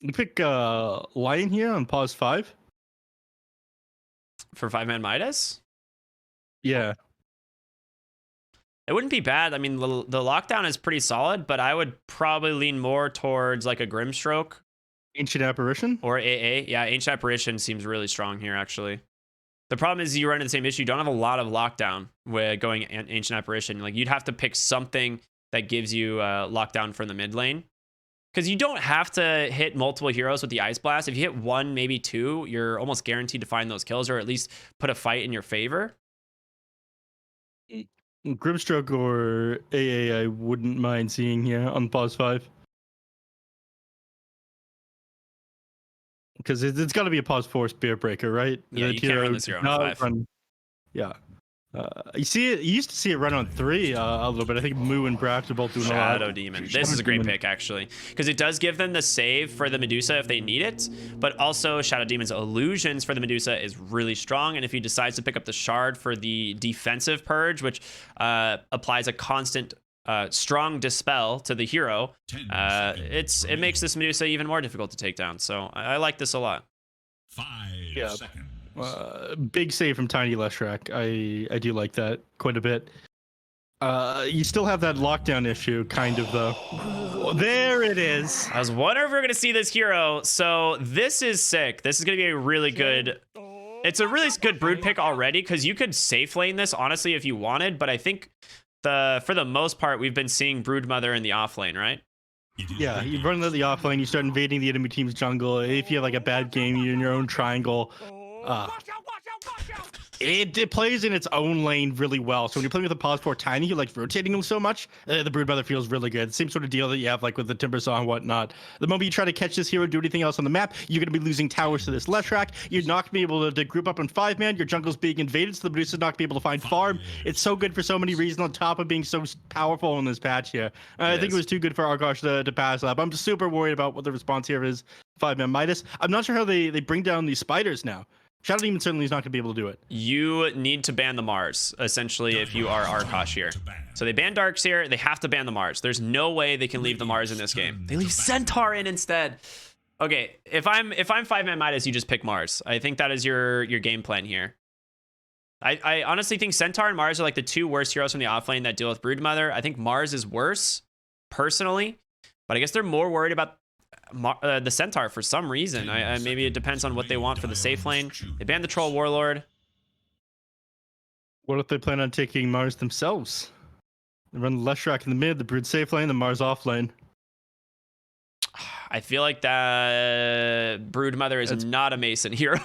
You pick Lion here on pause 5. For 5ManMidas? Yeah. It wouldn't be bad. I mean, the lockdown is pretty solid, but I would probably lean more towards like a Grimstroke. Ancient Apparition? Or AA. Yeah, Ancient Apparition seems really strong here, actually. The problem is you run into the same issue. You don't have a lot of lockdown with going Ancient Apparition. Like, you'd have to pick something that gives you lockdown from the mid lane. Because you don't have to hit multiple heroes with the Ice Blast. If you hit 1, maybe 2, you're almost guaranteed to find those kills or at least put a fight in your favor. Grimstroke or AA I wouldn't mind seeing here on pause 5. Because it's got to be a pause 4 Spear Breaker, right? Yeah, you can't run this hero on 5. Yeah. You see it. You used to see it run on 3 a little bit. I think Moo and Brax are both doing Shadow Demon. This is a great pick, actually, because it does give them the save for the Medusa if they need it, but also Shadow Demon's illusions for the Medusa is really strong. And if he decides to pick up the Shard for the defensive purge, which applies a constant strong dispel to the hero, it makes this Medusa even more difficult to take down. So I like this a lot. 5 seconds. Big save from Tiny Leshrac. I do like that quite a bit. You still have that lockdown issue, kind of, though. There it is. I was wondering if we were going to see this hero. So this is sick. This is going to be a really good... It's a really good brood pick already, because you could safe lane this, honestly, if you wanted. But I think for the most part, we've been seeing Broodmother in the off lane, right? Yeah, you run into the off lane, you start invading the enemy team's jungle. If you have like a bad game, you're in your own triangle. It plays in its own lane really well. So when you're playing with a pause 4 Tiny, you're like rotating them so much. The Broodmother feels really good. Same sort of deal that you have like with the Timbersaw and whatnot. The moment you try to catch this hero, do anything else on the map, you're going to be losing towers to this Leshrac. You're not going to be able to group up in 5-man. Your jungle's being invaded, so the Medusa's not going to be able to find farm. It's so good for so many reasons on top of being so powerful in this patch here. I think it was too good for Arkosh to pass up. I'm just super worried about what the response here is. 5ManMidas. I'm not sure how they bring down these spiders now. Shadow Demon certainly is not going to be able to do it. You need to ban the Mars, essentially, if you are Arkosh here. So they ban Darks here. They have to ban the Mars. There's no way they can leave the Mars in this game. They leave Centaur in instead. Okay, if I'm 5ManMidas, you just pick Mars. I think that is your game plan here. I honestly think Centaur and Mars are like the 2 worst heroes from the offlane that deal with Broodmother. I think Mars is worse, personally. But I guess they're more worried about the Centaur for some reason. Maybe it depends on what they want for the safe lane. They banned the Troll Warlord. What if they plan on taking Mars themselves? They run the Leshrac in the mid, the Brood safe lane, the Mars off lane. I feel like that Broodmother is not a Mason hero.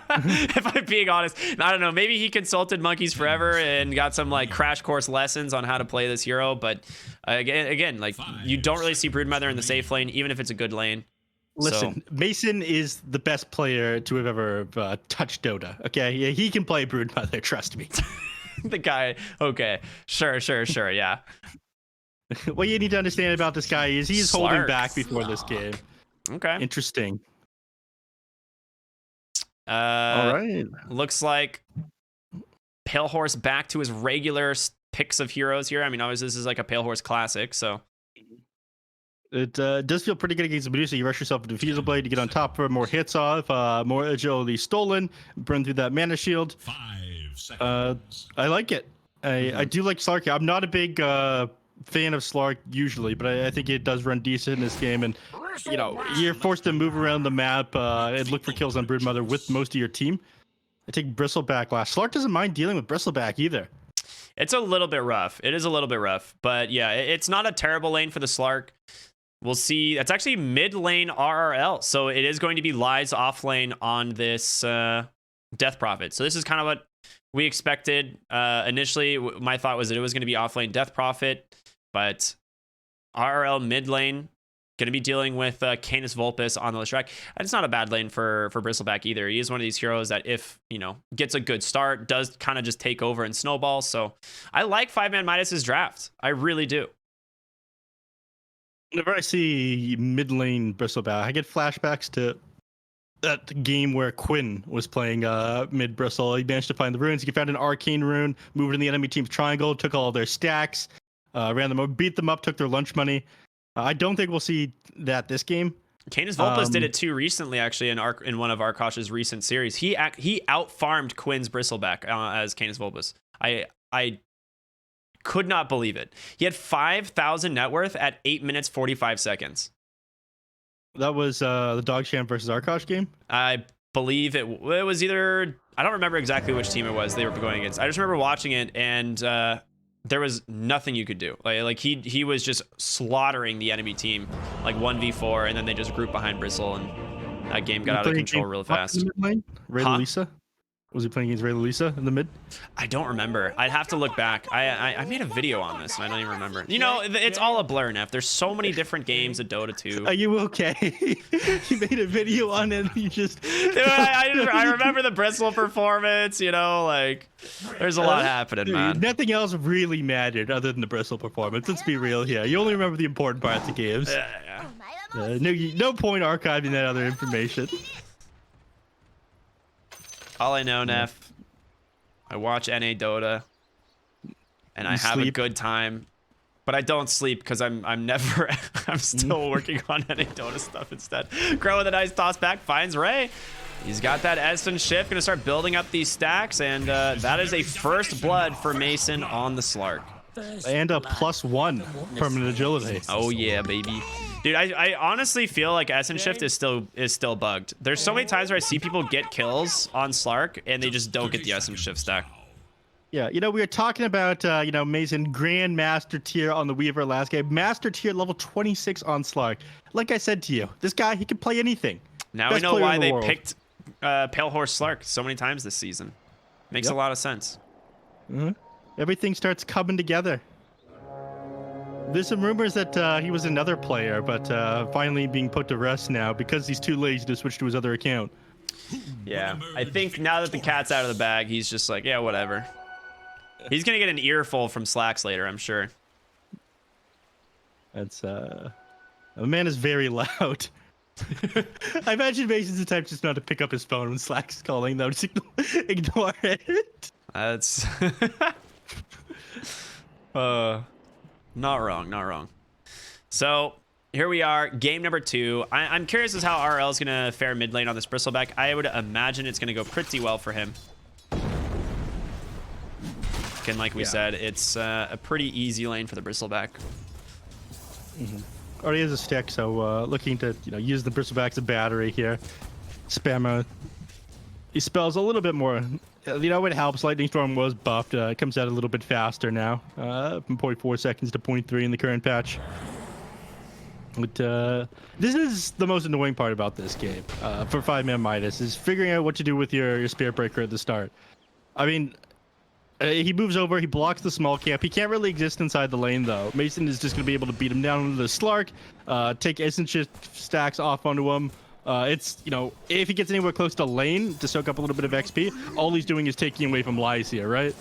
If I'm being honest, I don't know. Maybe he consulted Monkeys Forever and got some like crash course lessons on how to play this hero. But again, like you don't really see Broodmother in the safe lane, even if it's a good lane. Listen, so Mason is the best player to have ever touched Dota. Okay, yeah, he can play Broodmother. Trust me. The guy. Okay, sure, yeah. What you need to understand about this guy is he's holding back before this game. Okay. Interesting. All right. Looks like Pale Horse back to his regular picks of heroes here. I mean, obviously this is like a Pale Horse classic, so. It does feel pretty good against Medusa. You rush yourself with Diffusal Blade to get on top for more hits off, more agility stolen, burn through that mana shield. 5 seconds. I like it. I do like Slark. I'm not a big fan of Slark usually, but I think it does run decent in this game. And, you know, you're forced to move around the map and look for kills on Broodmother with most of your team. I take Bristleback last. Slark doesn't mind dealing with Bristleback either. It's a little bit rough. It is a little bit rough. But, yeah, it's not a terrible lane for the Slark. We'll see. That's actually mid lane RRL. So it is going to be Lies off lane on this Death Prophet. So this is kind of what we expected. Initially, my thought was that it was going to be off lane Death Prophet. But RRL mid lane, going to be dealing with Canis Vulpes on the Leshrac. And it's not a bad lane for Bristleback either. He is one of these heroes that if, you know, gets a good start, does kind of just take over and snowball. So I like 5ManMidas' draft. I really do. Whenever I see mid lane Bristleback, I get flashbacks to that game where Quinn was playing mid Bristle. He managed to find the runes. He found an arcane rune, moved in the enemy team's triangle, took all their stacks, ran them over, beat them up, took their lunch money. I don't think we'll see that this game. Canis Vulpes did it too recently, actually, in one of Arkosh's recent series. He out-farmed Quinn's Bristleback as Canis Vulpes. I could not believe it. He had 5,000 net worth at 8 minutes 45 seconds. That was the Dog Champ versus Arkosh game. I believe it was either, I don't remember exactly which team it was they were going against. I just remember watching it, and there was nothing you could do. Like he was just slaughtering the enemy team, like 1v4, and then they just grouped behind Bristle, and that game got out of control real fast. Ray Lisa? Was he playing against Ray Lisa in the mid? I don't remember. I'd have to look back. I made a video on this, and I don't even remember. You know, it's all a blur, Neph. There's so many different games of Dota 2. Are you okay? You made a video on it, and you just... Dude, I remember the Bristle performance, you know, like, there's a lot happening, man. Nothing else really mattered other than the Bristle performance. Let's be real here. You only remember the important parts of games. Yeah. No point archiving that other information. All I know, Neph, I watch NA Dota, and I have a good time, but I don't sleep because I'm still working on NA Dota stuff instead. Grow with a nice toss back, finds Ray. He's got that Eston shift, gonna start building up these stacks, and that is a first blood for Mason on the Slark. And a +1 permanent agility. Oh yeah, baby. Dude, I honestly feel like Essence Shift is still bugged. There's so many times where I see people get kills on Slark and they just don't get the Essence Shift stack. Yeah, you know, we were talking about, you know, Mason Grandmaster tier on the Weaver last game. Master tier level 26 on Slark. Like I said to you, this guy, he can play anything. Now Best we know why they world. picked Pale Horse Slark so many times this season. Makes a lot of sense. Everything starts coming together. There's some rumors that he was another player, but finally being put to rest now because he's too lazy to switch to his other account. Yeah, I think now that the cat's out of the bag, he's just like, yeah, whatever. He's gonna get an earful from Slacks later, I'm sure. That's the man is very loud. I imagine Mason's the type just not to pick up his phone when Slack's calling, though. Just ignore it. That's not wrong. So here we are, game number 2. I'm curious as how RL is gonna fare mid lane on this Bristleback. I would imagine it's gonna go pretty well for him. And like we said, it's a pretty easy lane for the Bristleback. Already has a stick, so looking to use the Bristleback as a battery here. Spammer. He spells a little bit more. It helps. Lightning Storm was buffed. It comes out a little bit faster now, from 0.4 seconds to 0.3 in the current patch. But this is the most annoying part about this game for 5ManMidas, is figuring out what to do with your Spirit Breaker at the start. I mean, he moves over, he blocks the small camp. He can't really exist inside the lane, though. Mason is just going to be able to beat him down into the Slark, take Essence Shift stacks off onto him. It's, if he gets anywhere close to lane to soak up a little bit of XP, all he's doing is taking away from Lies here, right?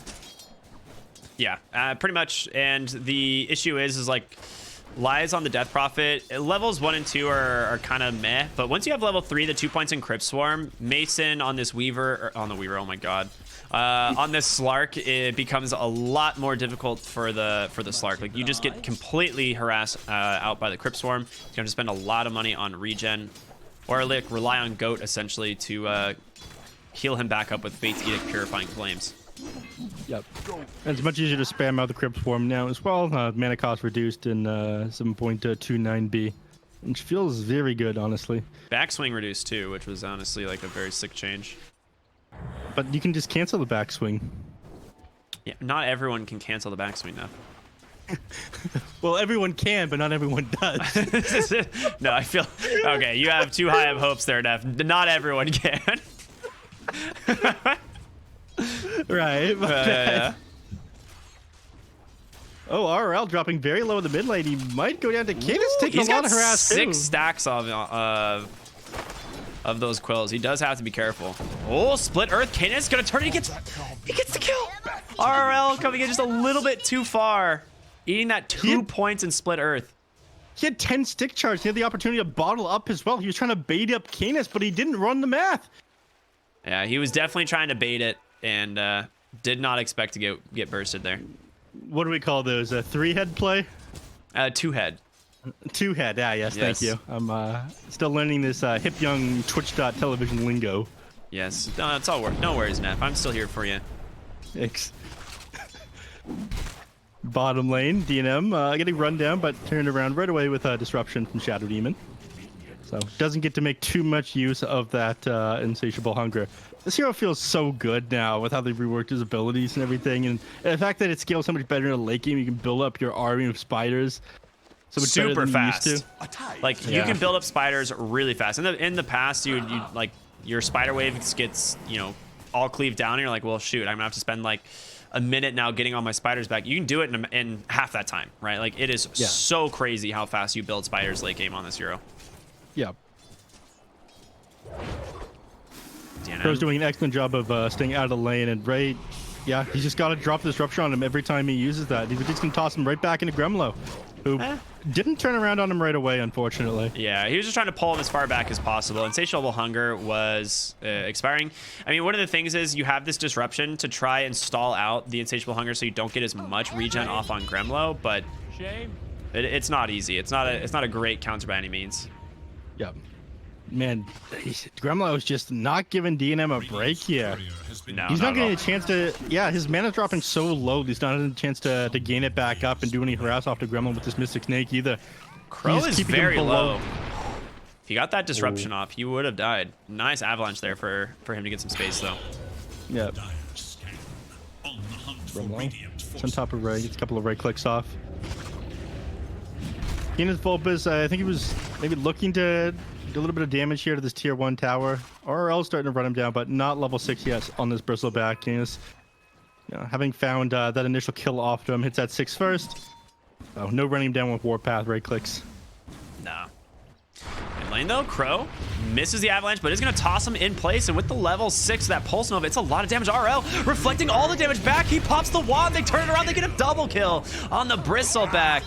Yeah, pretty much. And the issue is like, Lies on the Death Prophet, levels 1 and 2 are kind of meh, but once you have level 3, the 2 points in Crypt Swarm, Mason on this Weaver, on the Weaver, oh my god. On this Slark, it becomes a lot more difficult for the Slark. Like, you just get completely harassed out by the Crypt Swarm. You're going to spend a lot of money on regen, or like rely on Goat essentially to heal him back up with Fate's Edict Purifying Flames. Yep. And it's much easier to spam out the Crypt Swarm now as well. Mana cost reduced in 7.29B, which feels very good, honestly. Backswing reduced too, which was honestly like a very sick change. But you can just cancel the backswing. Yeah, not everyone can cancel the backswing now. Well, everyone can, but not everyone does. No, I feel... Okay, you have too high of hopes there, Neff. Not everyone can. Right. Yeah. Oh, RL dropping very low in the mid lane. He might go down to Canis, taking a lot of harass too. 6 stacks of those quills. He does have to be careful. Oh, split earth. Canis gonna turn it. He gets the kill. RL coming in just a little bit too far. Eating that 2 points in split earth. He had 10 stick charge. He had the opportunity to bottle up as well. He was trying to bait up Canis, but he didn't run the math. Yeah, he was definitely trying to bait it and did not expect to get bursted there. What do we call those? A 3-head play? 2-head. Two head. Ah, yes, Yes. thank you. I'm still learning this hip young Twitch.television lingo. Yes. No, it's all no worries, Neff. I'm still here for you. Thanks. Bottom lane, DNM getting run down, but turned around right away with a disruption from Shadow Demon. So doesn't get to make too much use of that insatiable hunger. This hero feels so good now with how they've reworked his abilities and everything, and the fact that it scales so much better in a late game. You can build up your army of spiders so much better Super than you used fast. to. Like you Yeah. can build up spiders really fast. In the past, you like your spider wave gets all cleaved down, and you're like, well, shoot, I'm gonna have to spend like a minute now getting all my spiders back. You can do it in half that time, right? Like it is so crazy how fast you build spiders late game on this hero. Yeah. DNM. Pro's doing an excellent job of staying out of the lane, and right, yeah, he's just got to drop disruption on him every time he uses that. He's just gonna toss him right back into Gremlo, who didn't turn around on him right away, unfortunately. Yeah, he was just trying to pull him as far back as possible. Insatiable Hunger was expiring. I mean, one of the things is you have this disruption to try and stall out the Insatiable Hunger so you don't get as much regen off on Gremlo, but it's not easy. It's not a great counter by any means. Yeah. Man, Gremlo is just not giving DNM a break here. No, He's not at getting all. a chance to, his mana's dropping so low, he's not having a chance to gain it back up and do any harass off the Gremlin with this Mystic Snake either. Crow He's is keeping him very below. low. If he got that disruption off, he would have died. Nice avalanche there for him to get some space, though. Yeah. Gremlo. It's on top of Ray, gets a couple of right clicks off. Keenan's Vulpus, I think he was maybe looking to do a little bit of damage here to this tier 1 tower. RL starting to run him down, but not level 6 yet on this Bristleback. Keenan's, having found that initial kill off to him, hits that 6 first. Oh, no running him down with Warpath right clicks. Nah. In lane though, Crow misses the avalanche, but is gonna toss him in place. And with the level 6 of that Pulse Nova, it's a lot of damage. RL reflecting all the damage back. He pops the wand. They turn it around. They get a double kill on the Bristleback.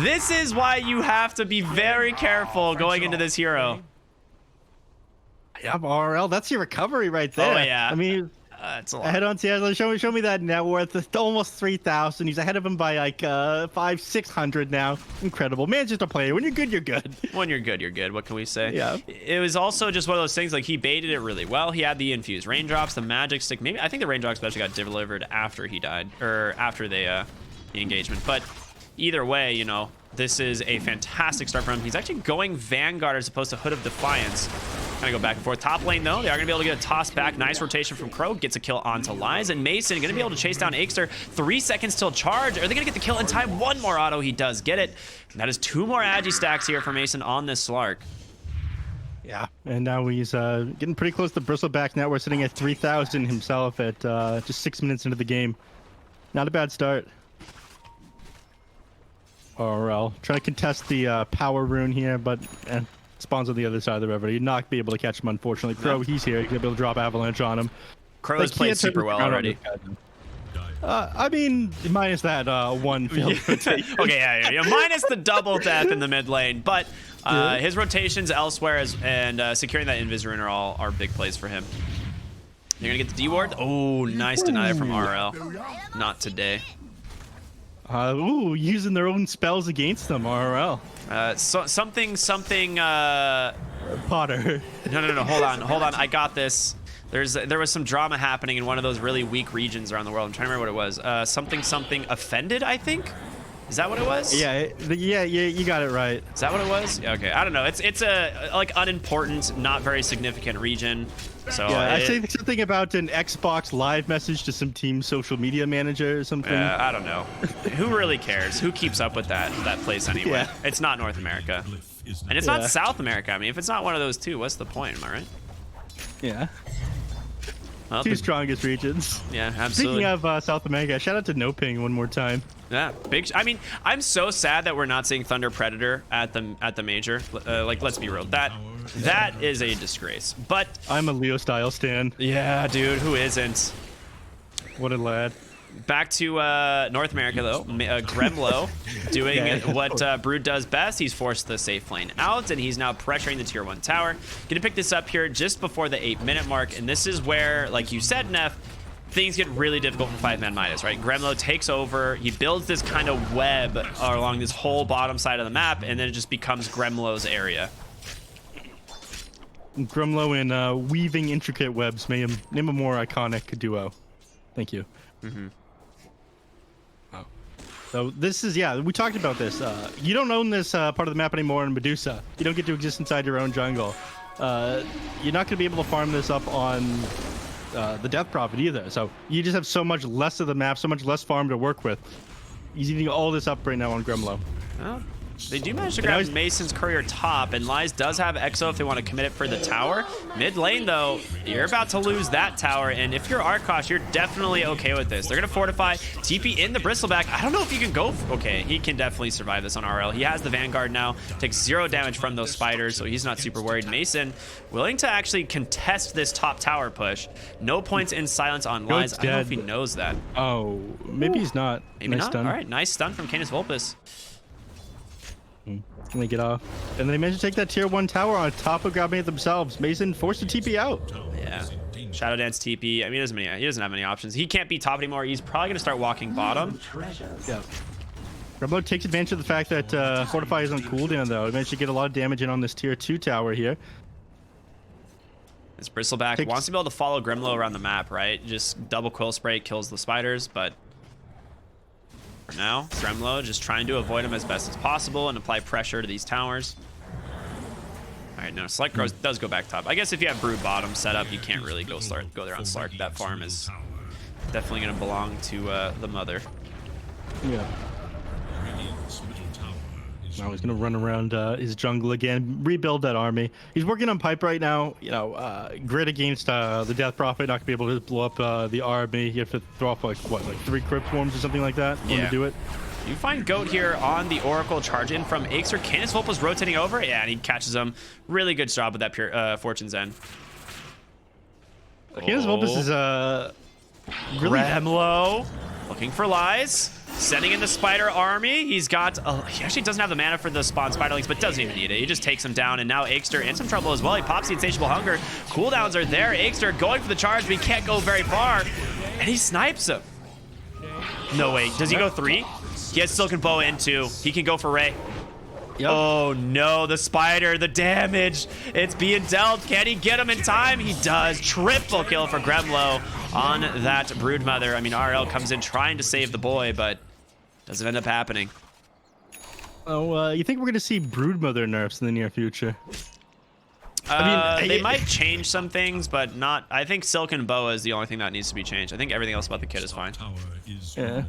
This is why you have to be very careful going into this hero. Yeah, RL, that's your recovery right there. Oh yeah. I mean, It's a lot. ahead on Seattle. Show me that net worth. It's almost 3,000. He's ahead of him by like 500-600 now. Incredible. Man's just a player. When you're good, you're good. When you're good, you're good. What can we say? Yeah. It was also just one of those things, like he baited it really well. He had the infused raindrops, the magic stick. Maybe I think the raindrops actually got delivered after he died, or after the engagement. But either way, this is a fantastic start for him. He's actually going Vanguard as opposed to Hood of Defiance. Kind of go back and forth. Top lane, though, they are going to be able to get a toss back. Nice rotation from Crow. Gets a kill onto Lies. And Mason going to be able to chase down Aikster. 3 seconds till charge. Are they going to get the kill in time? One more auto. He does get it. And that is 2 more Agi stacks here for Mason on this Slark. Yeah. And now he's getting pretty close to Bristleback. Now we're sitting at 3,000 himself at just 6 minutes into the game. Not a bad start. RL trying to contest the power rune here, but spawns on the other side of the river. You'd not be able to catch him, unfortunately. Crow, he's here. You're going to be able to drop avalanche on him. Crow has played super well already. I mean, minus that one failed rotation. Okay, yeah. Minus the double death in the mid lane. But his rotations elsewhere and securing that Invis rune are big plays for him. You're going to get the D-ward. Oh, nice denial from RL. Not today. Using their own spells against them, RL. Something. Potter. No. Hold on. I got this. There was some drama happening in one of those really weak regions around the world. I'm trying to remember what it was. Something offended, I think. Is that what it was? Yeah, you got it right. Is that what it was? Yeah, okay, I don't know. It's a like unimportant, not very significant region. So yeah, I say something about an Xbox Live message to some team social media manager or something. I don't know. Who really cares? Who keeps up with that place anyway? Yeah. It's not North America, and it's not South America. I mean, if it's not one of those two, what's the point? Am I right? Yeah. Well, Two strongest regions. Yeah, absolutely. Speaking of South America, shout out to No Ping one more time. Yeah, big. I mean, I'm so sad that we're not seeing Thunder Predator at the major. Like, let's be real. That is a disgrace. But I'm a Leo style stan. yeah, dude, who isn't? What a lad. Back to North America, though. Gremlo doing what Brood does best. He's forced the safe lane out, and he's now pressuring the tier 1 tower. Gonna pick this up here just before the 8-minute mark, and this is where, like you said, Neph, things get really difficult for 5ManMidas, right? Gremlo takes over. He builds this kind of web along this whole bottom side of the map, and then it just becomes Gremlo's area. Gremlo and weaving intricate webs name a more iconic duo. Thank you. Wow. So this is, yeah, we talked about this. You don't own this part of the map anymore in Medusa. You don't get to exist inside your own jungle. You're not going to be able to farm this up on the Death Prophet either. So you just have so much less of the map, so much less farm to work with. He's eating all this up right now on Gremlo. Well, they do manage to grab Mason's courier top, and Lies does have Exo if they want to commit it for the tower. Mid lane, though, you're about to lose that tower, and if you're Arkosh, you're definitely okay with this. They're going to fortify, TP in the Bristleback. I don't know if you can go... Okay, he can definitely survive this on RL. He has the Vanguard now, takes 0 damage from those spiders, so he's not super worried. Mason willing to actually contest this top tower push. No points in silence on Lies. I don't know if he knows that. Oh, maybe he's not. Maybe nice not. stun. All right, nice stun from Canis Vulpes. And they get off. And they managed to take that tier 1 tower on top of grabbing it themselves. Mason forced to TP out. Yeah. Shadow Dance TP. I mean, he doesn't have many options. He can't be top anymore. He's probably going to start walking bottom. Yeah. Gremlo takes advantage of the fact that Fortify is on cooldown, though. He managed to get a lot of damage in on this tier 2 tower here. This Bristleback wants to be able to follow Gremlo around the map, right? Just double Quill Spray kills the spiders, but for now, Gremlo just trying to avoid him as best as possible and apply pressure to these towers. All right, no, Slark does go back top. I guess if you have Brood bottom set up, you can't really go there on Slark. That farm is definitely going to belong to the mother. Yeah. Now he's going to run around his jungle again, rebuild that army. He's working on pipe right now. You know, grid against the Death Prophet, not going to be able to blow up the army. You have to throw off, like, what, like 3 Crypt Swarms or something like that to do it. You find Goat here on the Oracle charge in from Ixer. Canis Vulpes rotating over. Yeah, and he catches him. Really good job with that pure Fortune's End. Canis Vulpes is really... Gremlo looking for Lies. Sending in the spider army. He's got... he actually doesn't have the mana for the spawn spiderlings, but doesn't even need it. He just takes him down, and now Ixter in some trouble as well. He pops the Insatiable Hunger. Cooldowns are there. Ixter going for the charge, but he can't go very far. And he snipes him. No, wait. Does he go 3? He has Silken Boa in 2. He can go for Ray. Yep. Oh, no. The spider, the damage. It's being dealt. Can he get him in time? He does. Triple kill for Gremlo on that Broodmother. I mean, RL comes in trying to save the boy, but doesn't end up happening. Oh, you think we're going to see Broodmother nerfs in the near future? I mean, they might change some things, but not... I think Silken Boa is the only thing that needs to be changed. I think everything else about the kit is fine. Yeah.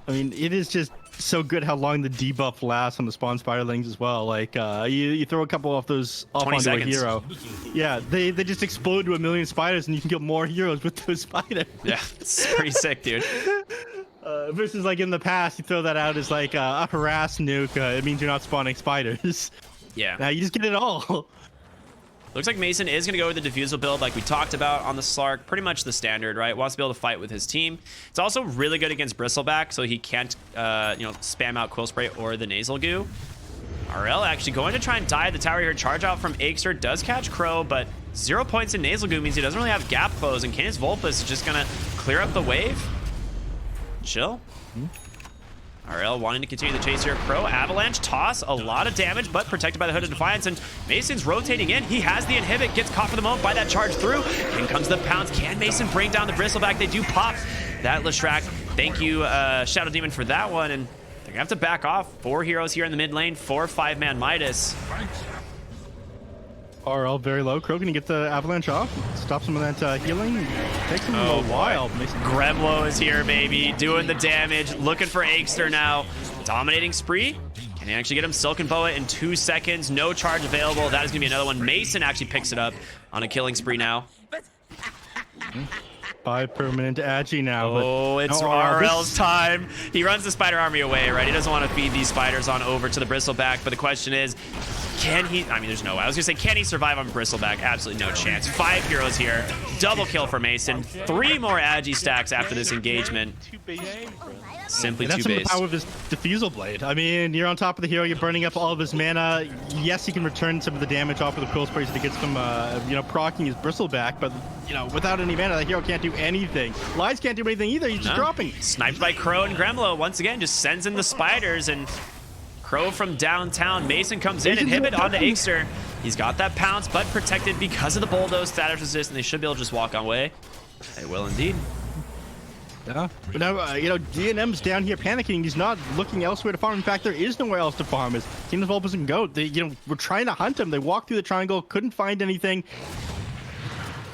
I mean, it is just so good how long the debuff lasts on the spawn spiderlings as well. Like, you throw a couple off those off onto a hero. Yeah, they just explode to 1,000,000 spiders, and you can get more heroes with those spiders. Yeah, it's pretty sick, dude. Versus, like, in the past, you throw that out as, like, a harass nuke. It means you're not spawning spiders. Yeah. Now you just get it all. Looks like Mason is going to go with the Diffusal build like we talked about on the Slark. Pretty much the standard, right? Wants to be able to fight with his team. It's also really good against Bristleback, so he can't, spam out Quill Spray or the Nasal Goo. RL actually going to try and die at the tower here. Charge out from Ixer. Does catch Crow, but 0 points in Nasal Goo means he doesn't really have gap close, and Canis Vulpes is just going to clear up the wave. Chill. RL wanting to continue the chase here. Crow, Avalanche, toss, a lot of damage, but protected by the Hood of Defiance, and Mason's rotating in. He has the inhibit, gets caught for the moment by that charge through. In comes the pounce. Can Mason bring down the Bristleback? They do pop that Leshrac. Thank you, Shadow Demon, for that one, and they're gonna have to back off. 4 heroes here in the mid lane for 5ManMidas. RL very low. Crow gonna get the avalanche off. Stop some of that healing. Takes him a while. Gremlo is here, baby. Doing the damage. Looking for Ixter now. Dominating spree. Can he actually get him? Silken Boa in 2 seconds. No charge available. That is gonna be another one. Mason actually picks it up on a killing spree now. 5 permanent Agi now. Oh, it's RL's time. He runs the spider army away, right? He doesn't want to feed these spiders on over to the Bristleback, but the question is, Can he? I mean, there's no way. I was gonna say, can he survive on Bristleback? Absolutely no chance. 5 heroes here. Double kill for Mason. 3 more Agi stacks after this engagement. Simply That's too some of the base. power of his Diffusal Blade. I mean, you're on top of the hero, you're burning up all of his mana. Yes, he can return some of the damage off of the Quill Sprays that he gets from, proccing his Bristleback, but, without any mana, the hero can't do anything. Lies can't do anything either, he's just dropping. Sniped by Crow and Gremlo. Once again, just sends in the spiders, and Crow from downtown. Mason comes in, inhibit onto Ixter. He's got that pounce, but protected because of the bulldoze status resist, and they should be able to just walk on way. They will indeed. Yeah, but now, DNM's down here panicking. He's not looking elsewhere to farm. In fact, there is nowhere else to farm. His team of Vulpes and Goat, they, were trying to hunt him. They walked through the triangle, couldn't find anything.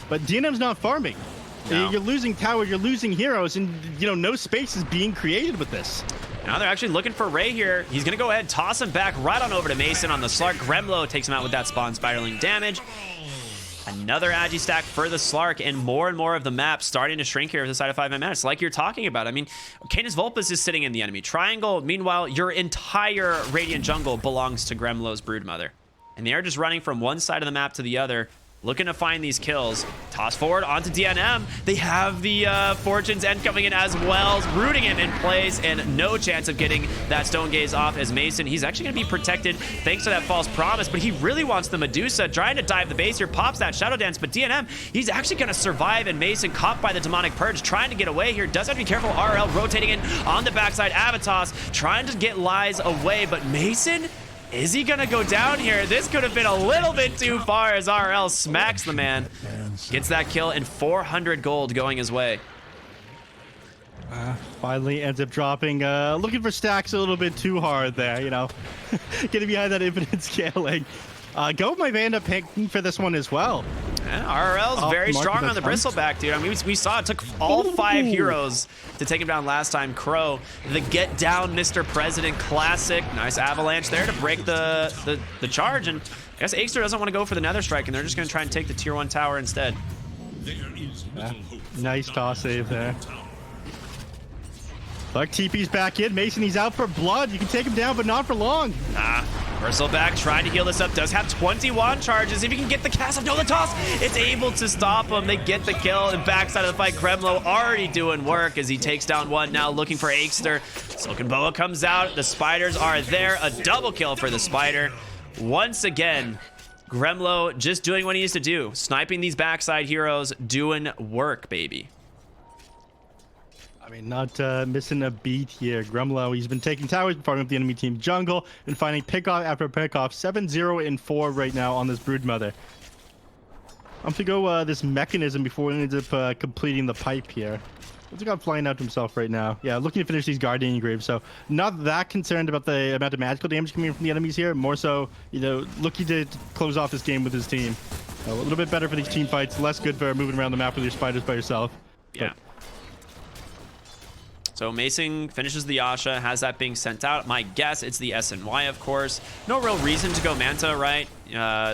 But DNM's not farming. No. You're losing tower, you're losing heroes, and, no space is being created with this. Now they're actually looking for Ray here. He's going to go ahead, toss him back right on over to Mason on the Slark. Gremlo takes him out with that spawn spiraling damage. Another Agi stack for the Slark, and more of the map starting to shrink here with the side of 5ManMidas, like you're talking about. I mean, Canis Vulpes is sitting in the enemy triangle. Meanwhile, your entire Radiant jungle belongs to Gremlo's Broodmother. And they are just running from one side of the map to the other, looking to find these kills. Toss forward onto DNM. They have the Fortune's End coming in as well, rooting him in place, and no chance of getting that Stone Gaze off as Mason. He's actually going to be protected thanks to that False Promise, but he really wants the Medusa, trying to dive the base here, pops that Shadow Dance, but DNM, he's actually going to survive, and Mason, caught by the Demonic Purge, trying to get away here. Does have to be careful. RL rotating in on the backside. Avatos trying to get Lies away, but Mason, is he gonna go down here? This could have been a little bit too far as RL smacks the man. Gets that kill, and 400 gold going his way. Finally ends up dropping, looking for stacks a little bit too hard there, Getting behind that infinite scaling. Go might end up picking for this one as well. Yeah, RL's very strong on the Bristleback, dude. I mean, we saw it took all 5 heroes to take him down last time. Crow, the get down Mr. President classic. Nice avalanche there to break the charge. And I guess Ixter doesn't want to go for the Nether Strike, and they're just going to try and take the tier 1 tower instead. There is little hope. Nice toss save there. Look, TP's back in. Mason, he's out for blood. You can take him down, but not for long. Bristleback trying to heal this up. Does have 21 charges. If he can get the cast off, no, the toss. It's able to stop him. They get the kill. And backside of the fight, Gremlo already doing work as he takes down one. Now looking for Ixter. Silken Boa comes out. The spiders are there. A double kill for the spider. Once again, Gremlo just doing what he needs to do. Sniping these backside heroes, doing work, baby. I mean, not missing a beat here. Gremlo, he's been taking towers, farming up the enemy team jungle, and finding pickoff after pickoff. 7-0 and 4 right now on this Broodmother. I'm gonna go this mechanism before he ends up completing the pipe here. What's he got flying out to himself right now? Yeah, looking to finish these Guardian Graves, so not that concerned about the amount of magical damage coming in from the enemies here. More so, looking to close off this game with his team. A little bit better for these team fights, less good for moving around the map with your spiders by yourself. Yeah. So Mason finishes the Yasha, has that being sent out. My guess, it's the SNY, of course. No real reason to go Manta, right?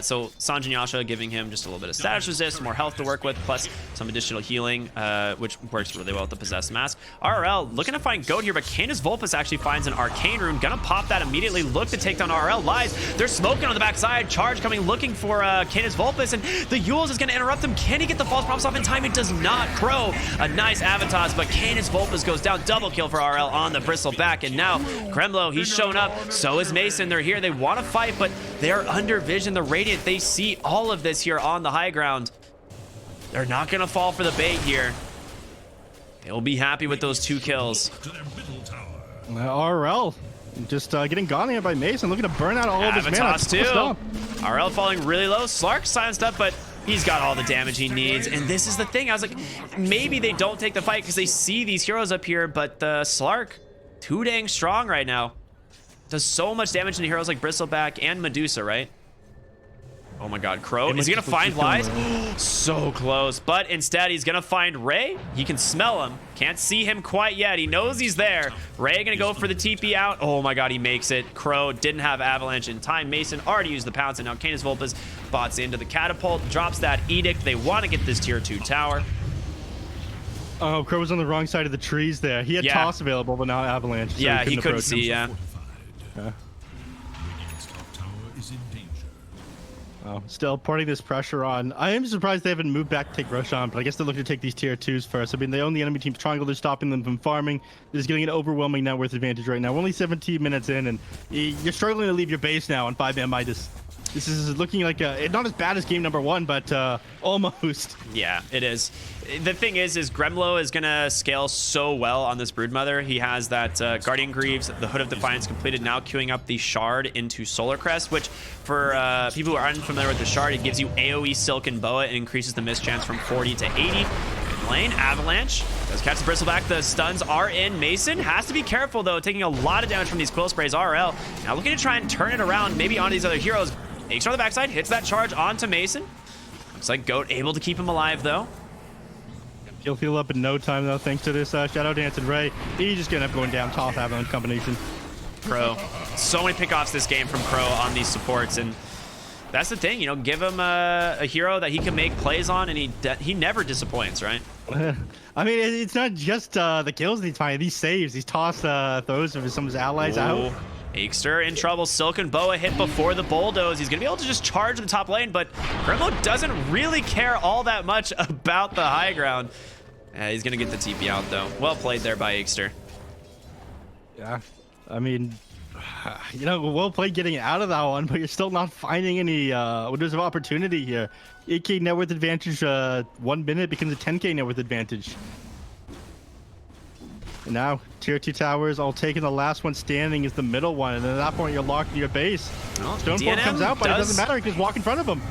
So Sanjin Yasha giving him just a little bit of status resist, more health to work with, plus some additional healing, which works really well with the Possessed Mask. RL looking to find Goat here, but Canis Vulpes actually finds an Arcane Rune. Gonna pop that immediately, look to take down RL. Lies, they're smoking on the backside. Charge coming, looking for Canis Vulpes, and the Yules is gonna interrupt them. Can he get the False Promise off in time? It does not. Crow, a nice Avatos, but Canis Vulpes goes down. Double kill for RL on the Bristleback, and now Gremlo, he's shown up. So is Mason. They're here. They want to fight, but they are under vision. The Radiant, they see all of this here on the high ground. They're not going to fall for the bait here. They'll be happy with those 2 kills. RL just getting gone here by Mason, looking to burn out all of his mana. Too. RL falling really low. Slark silenced up, but he's got all the damage he needs. And this is the thing. I was like, maybe they don't take the fight because they see these heroes up here, but the Slark, too dang strong right now. Does so much damage to heroes like Bristleback and Medusa, right? Oh my god, Crow. Is he gonna find Lies? So close. But instead, he's gonna find Ray. He can smell him. Can't see him quite yet. He knows he's there. Ray gonna go for the TP out. Oh my god, he makes it. Crow didn't have Avalanche in time. Mason already used the pounce, and now Canis Vulpes bots into the catapult, drops that Edict. They want to get this tier 2 tower. Oh, Crow was on the wrong side of the trees there. He had toss available, but now Avalanche. So he couldn't see, Radiant's top tower is in danger. Oh, still putting this pressure on. I am surprised they haven't moved back to take Roshan, but I guess they're looking to take these tier 2s first. I mean, they own the enemy team's triangle. They're stopping them from farming. This is getting an overwhelming net worth advantage right now. We're only 17 minutes in, and you're struggling to leave your base now on 5ManMidas. This is looking like not as bad as game number 1, but almost. Yeah, it is. The thing is Gremlo is gonna scale so well on this Broodmother. He has that Guardian Greaves, the Hood of Defiance completed, now queuing up the Shard into Solar Crest, which for people who are unfamiliar with the Shard, it gives you AoE Silk and Boa. It increases the miss chance from 40 to 80. Lane, Avalanche does catch the Bristleback. The stuns are in. Mason has to be careful though, taking a lot of damage from these Quill Sprays. RL now looking to try and turn it around, maybe onto these other heroes. Aegis on the backside, hits that charge onto Mason. Looks like Goat able to keep him alive though. He'll heal up in no time though, thanks to this Shadow Dance and Ray. He's just gonna end up going down. Toss Avalanche combination. Crow. So many pickoffs this game from Crow on these supports, and that's the thing, you know, give him a hero that he can make plays on, and he never disappoints, right? I mean, it's not just the kills he's finding, these saves. He's tossed throws of some of his allies out. Aegster in trouble. Silk and Boa hit before the bulldoze. He's gonna be able to just charge the top lane, but Gremlo doesn't really care all that much about the high ground. He's gonna get the TP out though. Well played there by Aegster. Yeah, I mean, you know, well played getting out of that one, but you're still not finding any windows of opportunity here. 8k net worth advantage, 1 minute becomes a 10k net worth advantage. And now, tier 2 towers, all taking the last one standing is the middle one, and then at that point you're locked in your base. Well, Stoneforge comes out, but it doesn't matter, he can just walk in front of him.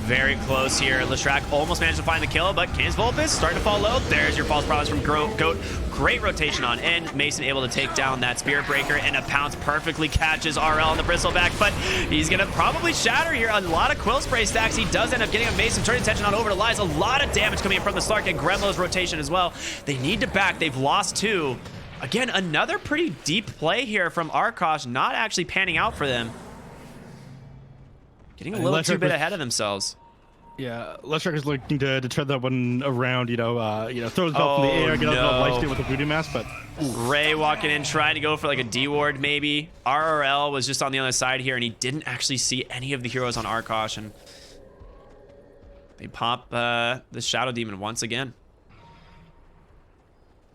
Very close here. Leshrac almost managed to find the kill, but Canis Vulpes starting to fall low. There's your false promise from Goat. Great rotation on end. Mason able to take down that Spirit Breaker, and a Pounce perfectly catches RL on the Bristleback, but he's going to probably shatter here. A lot of Quill Spray stacks. He does end up getting a Mason, turning attention on over to Lies. A lot of damage coming in from the Slark and Gremlo's rotation as well. They need to back. They've lost 2. Again, another pretty deep play here from Arkosh, not actually panning out for them. Getting a little too bit ahead of themselves. Yeah, Leshrac is looking to turn that one around, throw his belt in the air, get a life steal with the voodoo mask, but... Ray walking in, trying to go for like a D-ward maybe. RRL was just on the other side here, and he didn't actually see any of the heroes on Arkosh, and they pop the Shadow Demon once again.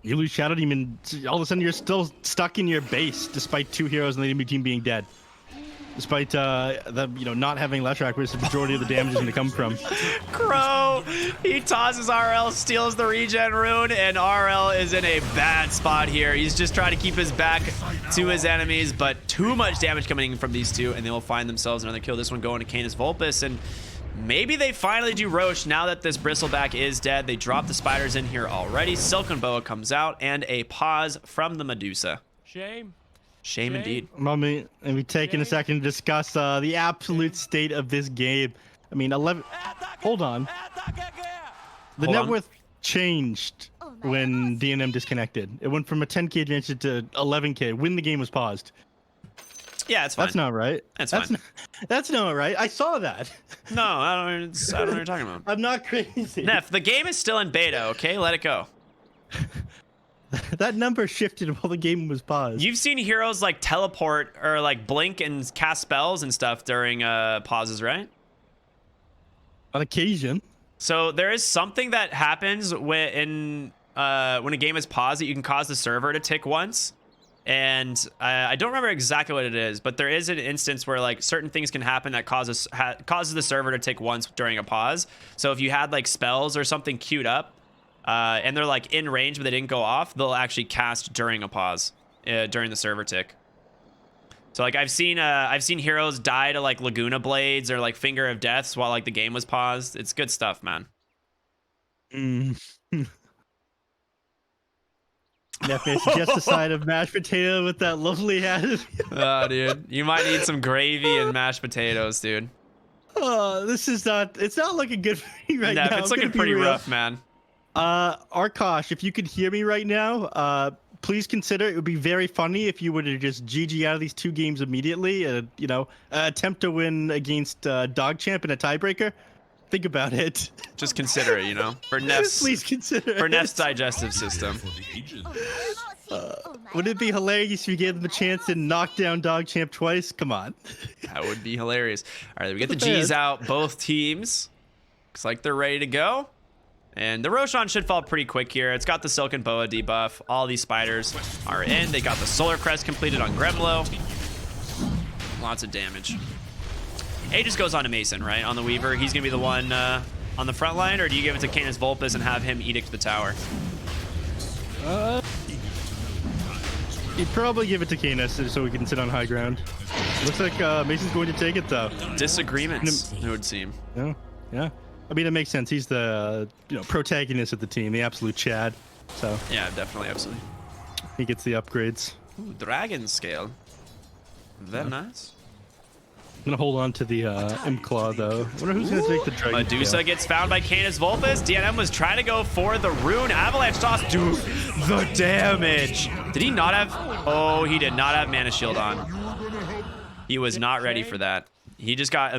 You lose Shadow Demon, all of a sudden you're still stuck in your base, despite 2 heroes in the enemy team being dead. Despite not having Leshrac, where the majority of the damage is going to come from. Crow, he tosses RL, steals the regen rune, and RL is in a bad spot here. He's just trying to keep his back to his enemies, but too much damage coming in from these 2, and they will find themselves another kill. This one going to Canis Vulpes, and maybe they finally do Roche now that this Bristleback is dead. They drop the spiders in here already. Silk and Boa comes out, and a pause from the Medusa. Shame indeed. Mommy, and we taking a second to discuss the absolute state of this game. I mean, 11. Hold on. The net worth changed when DNM disconnected. It went from a 10k advantage to 11k when the game was paused. Yeah, it's fine. That's not right. That's fine. That's not right. I saw that. No, I don't know what you're talking about. I'm not crazy. Neph, the game is still in beta, okay? Let it go. That number shifted while the game was paused. You've seen heroes like teleport or like blink and cast spells and stuff during pauses, right? On occasion. So there is something that happens when a game is paused that you can cause the server to tick once. And I don't remember exactly what it is, but there is an instance where like certain things can happen that causes the server to tick once during a pause. So if you had like spells or something queued up, and they're like in range but they didn't go off, they'll actually cast during a pause during the server tick. So like I've seen heroes die to like Laguna Blades or like Finger of Deaths while like the game was paused. It's good stuff, man. Neph is just a side of mashed potato with that lovely hat. Oh, dude, you might need some gravy and mashed potatoes, dude. Oh, it's not looking good for me right now. It's looking pretty rough, man. Arkosh, if you could hear me right now, please consider, it would be very funny if you were to just GG out of these 2 games immediately, attempt to win against Dogchamp in a tiebreaker. Think about it. Just consider it, for Neff's, please consider for Neff's digestive system. For the ages. Would it be hilarious if you gave them a chance to knock down Dog Champ twice? Come on. That would be hilarious. All right, we get the The fans. G's out, both teams. Looks like they're ready to go. And the Roshan should fall pretty quick here. It's got the Silken Boa debuff. All these spiders are in. They got the Solar Crest completed on Gremlo. Lots of damage. A just goes on to Mason, right? On the Weaver. He's going to be the one on the front line, or do you give it to Canis Vulpus and have him edict the tower? You'd probably give it to Canis so we can sit on high ground. Looks like Mason's going to take it, though. Disagreements, it would seem. Yeah, yeah. I mean, it makes sense. He's the protagonist of the team, the absolute Chad. So Yeah, definitely, absolutely. he gets the upgrades. Ooh, Dragon Scale. Very nice. I'm gonna hold on to the Imp Claw though. Wonder who's gonna take the Dragon Medusa Scale. gets found by Canis Vulpus. DNM was trying to go for the rune. Avalanche toss. Dude, the damage. Did he not have... Oh, he did not have Mana Shield on. He was not ready for that. He just got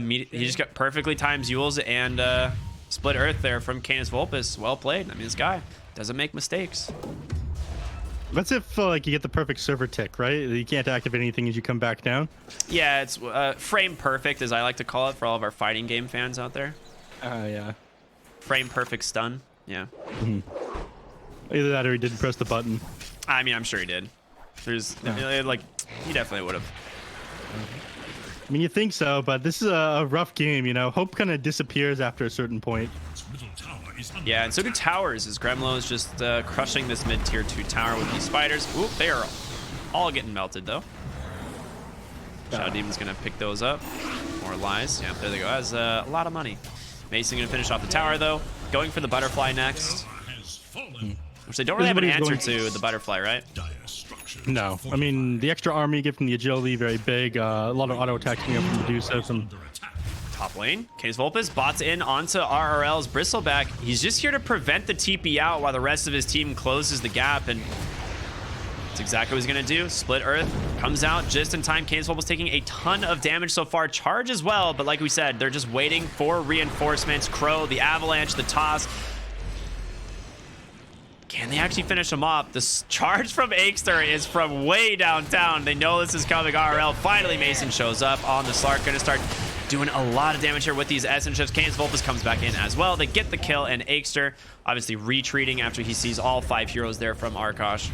perfectly timed Yules and Split Earth there from Canis Vulpus. Well played. I mean, this guy doesn't make mistakes. That's if like you get the perfect server tick, right? You can't activate anything as you come back down. Yeah, it's frame perfect, as I like to call it for all of our fighting game fans out there. Yeah. Frame perfect stun. Yeah. Either that or he didn't press the button. I mean, I'm sure he did. There's like, he definitely would have. I mean, you think so, but this is a rough game, you know. Hope kind of disappears after a certain point. Middle tower is under Yeah, and so do towers, as Gremlo is just crushing this mid tier 2 tower with these spiders. Oop, they are all getting melted though. Shadow Demon's gonna pick those up. More lies. Yeah, there they go. Has a lot of money. Mason gonna finish off the tower though. Going for the butterfly next, has fallen. which they don't really have an Everybody's answer going- to the butterfly, right? Dire structures. No, I mean the extra army you get from the agility very big. A lot of auto attacks coming up from Medusa. Some Under attack. Top lane, Canis Vulpus bots in onto RRL's Bristleback. He's just here to prevent the TP out while the rest of his team closes the gap, and that's exactly what he's gonna do. Split Earth comes out just in time. Canis Vulpus taking a ton of damage so far. Charge as well, but like we said, they're just waiting for reinforcements. Crow, the Avalanche, the toss. Can they actually finish him off? This charge from Aikster is from way downtown. They know this is coming. RRL. Finally, Mason shows up on the Slark. Gonna start doing a lot of damage here with these Essence Shifts. Canis Vulpus comes back in as well. They get the kill, and Aikster obviously retreating after he sees all 5 heroes there from Arkosh.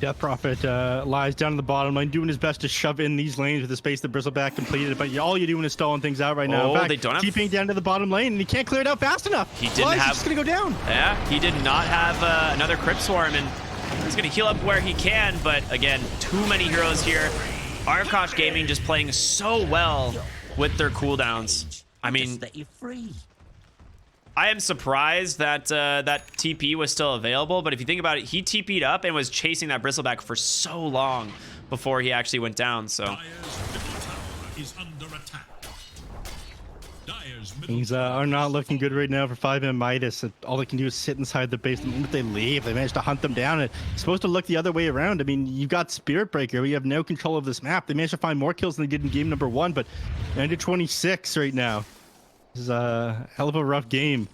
Death Prophet lies down in the bottom lane, doing his best to shove in these lanes with the space that Bristleback completed. But all you're doing is stalling things out right now. Oh, In fact, they don't have- TPing down to the bottom lane, and he can't clear it out fast enough. He didn't Otherwise, have- He's just gonna go down. Yeah, he did not have another Crypt Swarm, and he's going to heal up where he can. But again, too many heroes here. Arkosh Gaming just playing so well with their cooldowns. I mean, Let you free. I am surprised that that TP was still available, but if you think about it, he TP'd up and was chasing that Bristleback for so long before he actually went down, so... Dire's middle tower is under attack. Dire's middle Things are not looking good right now for 5ManMidas. All they can do is sit inside the base. The moment they leave, they manage to hunt them down. It's supposed to look the other way around. I mean, you've got Spirit Breaker. We have no control of this map. They managed to find more kills than they did in game number 1, but 9-26 right now. This is a hell of a rough game.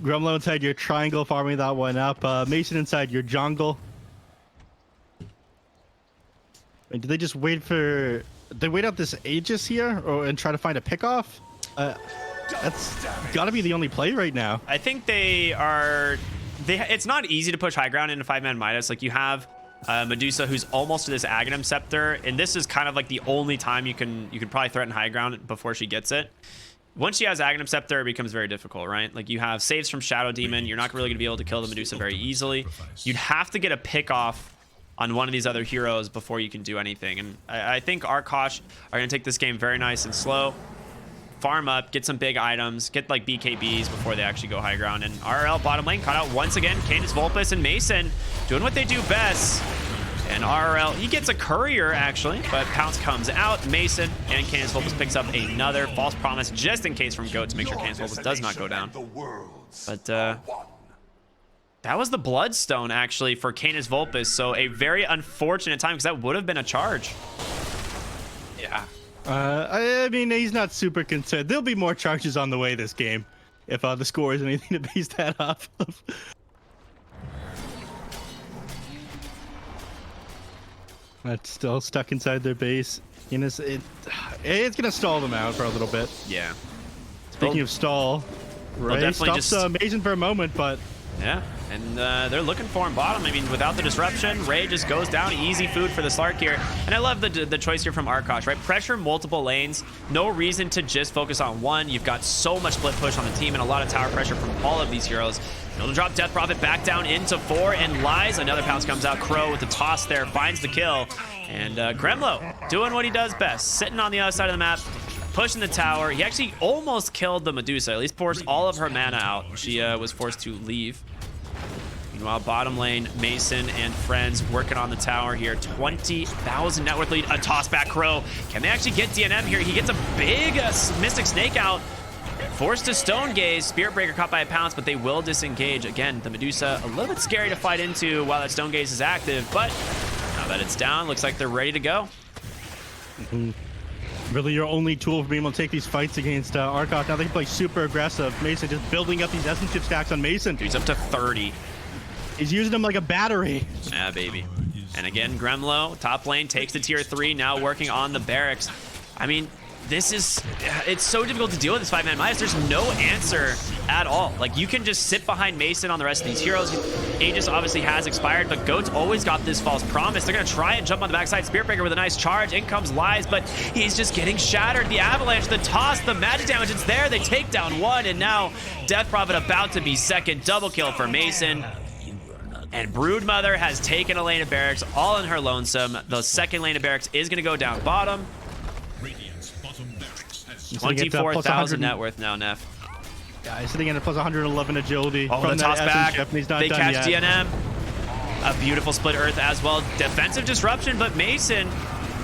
Gremlo inside your triangle, farming that one up. Mason inside your jungle. And did they just wait for... They wait out this Aegis here and try to find a pickoff? That's got to be the only play right now. I think they are... It's not easy to push high ground into 5ManMidas. Like, you have Medusa, who's almost to this Aghanim Scepter, and this is kind of like the only time you can probably threaten high ground before she gets it. Once she has Aghanim Scepter, it becomes very difficult, right? Like, you have saves from Shadow Demon. You're not really going to be able to kill the Medusa very easily. You'd have to get a pick off on one of these other heroes before you can do anything. And I think Arkosh are going to take this game very nice and slow. Farm up, get some big items, get like BKBs before they actually go high ground. And RL bottom lane caught out once again. Canis Vulpus and Mason doing what they do best. And RL, he gets a courier actually, but Pounce comes out. Mason and Canis Vulpus picks up another false promise just in case from Goat to make sure Canis Vulpus does not go down. But that was the Bloodstone actually for Canis Vulpus. So a very unfortunate time because that would have been a charge. Yeah. I mean, he's not super concerned. There'll be more charges on the way this game if the score is anything to base that off of. That's still stuck inside their base. It's gonna stall them out for a little bit. Yeah. Speaking of stall, Ray definitely stops Mason for a moment, but yeah, and they're looking for him bottom. I mean, without the disruption, Ray just goes down. Easy food for the Slark here. And I love the choice here from Arkosh, right? Pressure multiple lanes. No reason to just focus on one. You've got so much split push on the team and a lot of tower pressure from all of these heroes. Able to drop Death Prophet back down into 4 and lies. Another pounce comes out. Crow with the toss there, finds the kill. And Gremlo doing what he does best, sitting on the other side of the map, pushing the tower. He actually almost killed the Medusa, at least forced all of her mana out. She was forced to leave. Meanwhile, bottom lane, Mason and friends working on the tower here. 20,000 net worth lead. A toss back Crow. Can they actually get DNM here? He gets a big Mystic Snake out. Forced to Stone Gaze. Spirit Breaker caught by a pounce, but they will disengage. Again, the Medusa a little bit scary to fight into while that Stone Gaze is active, but now that it's down, looks like they're ready to go. Really your only tool for being able to take these fights against Arkosh. Now they can play super aggressive. Mason just building up these essence chip stacks on Mason. Dude's up to 30. He's using them like a battery. Yeah, baby. And again, Gremlo, top lane, takes the tier 3, now working on the barracks. I mean, it's so difficult to deal with this 5ManMidas. There's no answer at all. Like, you can just sit behind Mason on the rest of these heroes. Aegis obviously has expired, but Goat's always got this false promise. They're going to try and jump on the backside. Spirit Breaker with a nice charge. In comes Lies, but he's just getting shattered. The avalanche, the toss, the magic damage, it's there. They take down one, and now Death Prophet about to be second. Double kill for Mason. And Broodmother has taken a lane of barracks all in her lonesome. The second lane of barracks is going to go down bottom. 24,000 net worth now, Neff. Yeah, he's sitting at a plus 111 agility. Oh, from the toss back. They catch DNM. A beautiful split earth as well. Defensive disruption, but Mason,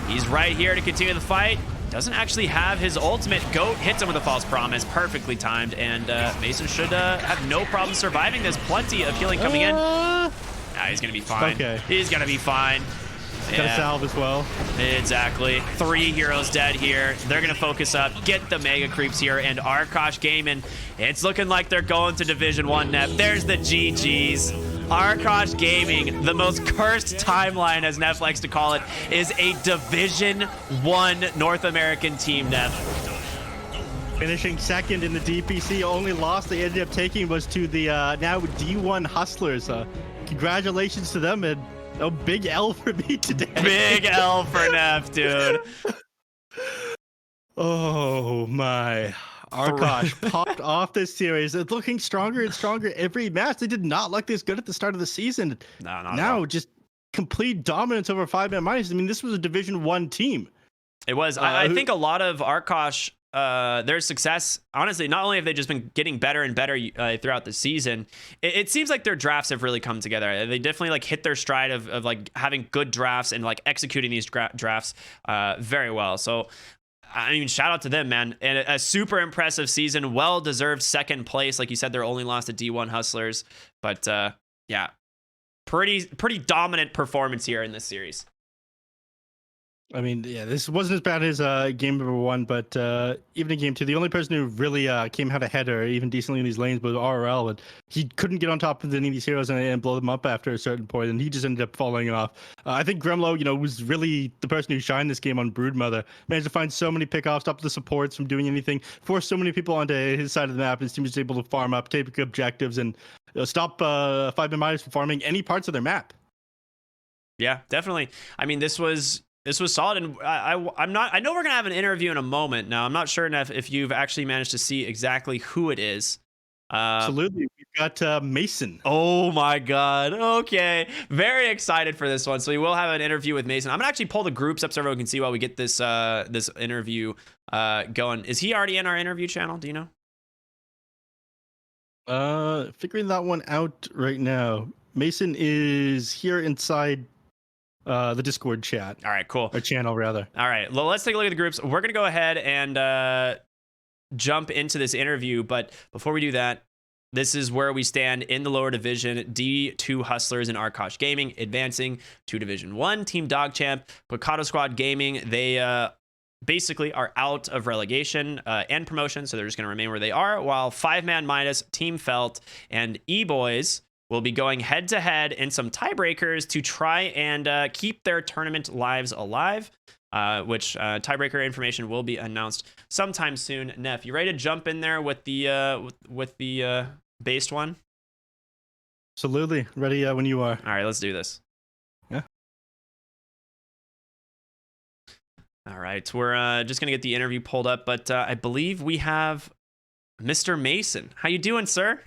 he's right here to continue the fight. Doesn't actually have his ultimate. Goat hits him with a false promise. Perfectly timed. And Mason should have no problem surviving. There's plenty of healing coming in. He's going to be fine. Okay. He's going to be fine. Got a salve as well. Exactly. 3 heroes dead here. They're going to focus up, get the mega creeps here, and Arkosh Game, and it's looking like they're going to Division 1 Neff. There's the GGs. Arkosh Gaming, the most cursed timeline, as Neff likes to call it, is a Division 1 North American team, Neff. Finishing second in the DPC. Only loss they ended up taking was to the now D1 Hustlers. Congratulations to them, and a big L for me today. Big L for Neff, dude. Oh my. Arkosh popped off this series. It's looking stronger and stronger every match. They did not look this good at the start of the season. No, not now just complete dominance over 5ManMidas. I mean, this was a Division 1 team. It was. I think a lot of Arkosh, their success, honestly, not only have they just been getting better and better throughout the season, it seems like their drafts have really come together. They definitely like hit their stride of like having good drafts and like executing these drafts very well. So I mean, shout out to them, man. And a super impressive season. Well-deserved second place. Like you said, they're only lost to D1 Hustlers. But yeah, pretty dominant performance here in this series. I mean, yeah, this wasn't as bad as game number 1, but even in game 2, the only person who really came out ahead or even decently in these lanes was RL, and he couldn't get on top of any of these heroes and blow them up after a certain point, and he just ended up falling off. I think Gremlo, was really the person who shined this game on Broodmother. Managed to find so many pickoffs, stop the supports from doing anything, forced so many people onto his side of the map. His team was able to farm up, take objectives, and stop 5ManMidas from farming any parts of their map. Yeah, definitely. I mean, this was solid, and I know we're gonna have an interview in a moment. Now, I'm not sure enough if you've actually managed to see exactly who it is. Absolutely, we've got Mason. Oh my God! Okay, very excited for this one. So we will have an interview with Mason. I'm gonna actually pull the groups up so everyone can see while we get this this interview going. Is he already in our interview channel? Do you know? Figuring that one out right now. Mason is here inside the Discord chat. All right, cool. Or channel, rather. All right, well, let's take a look at the groups. We're going to go ahead and jump into this interview. But before we do that, this is where we stand in the lower division. D2 Hustlers and Arkosh Gaming advancing to Division 1. Team Dog Champ, Picado Squad Gaming, they basically are out of relegation and promotion, so they're just going to remain where they are, while 5ManMidas, Team Felt, and E-Boys will be going head to head in some tiebreakers to try and keep their tournament lives alive. Which tiebreaker information will be announced sometime soon. Neph, you ready to jump in there with the based one? Absolutely. Ready when you are. All right, let's do this. Yeah. All right, we're just gonna get the interview pulled up, but I believe we have Mr. Mason. How you doing, sir?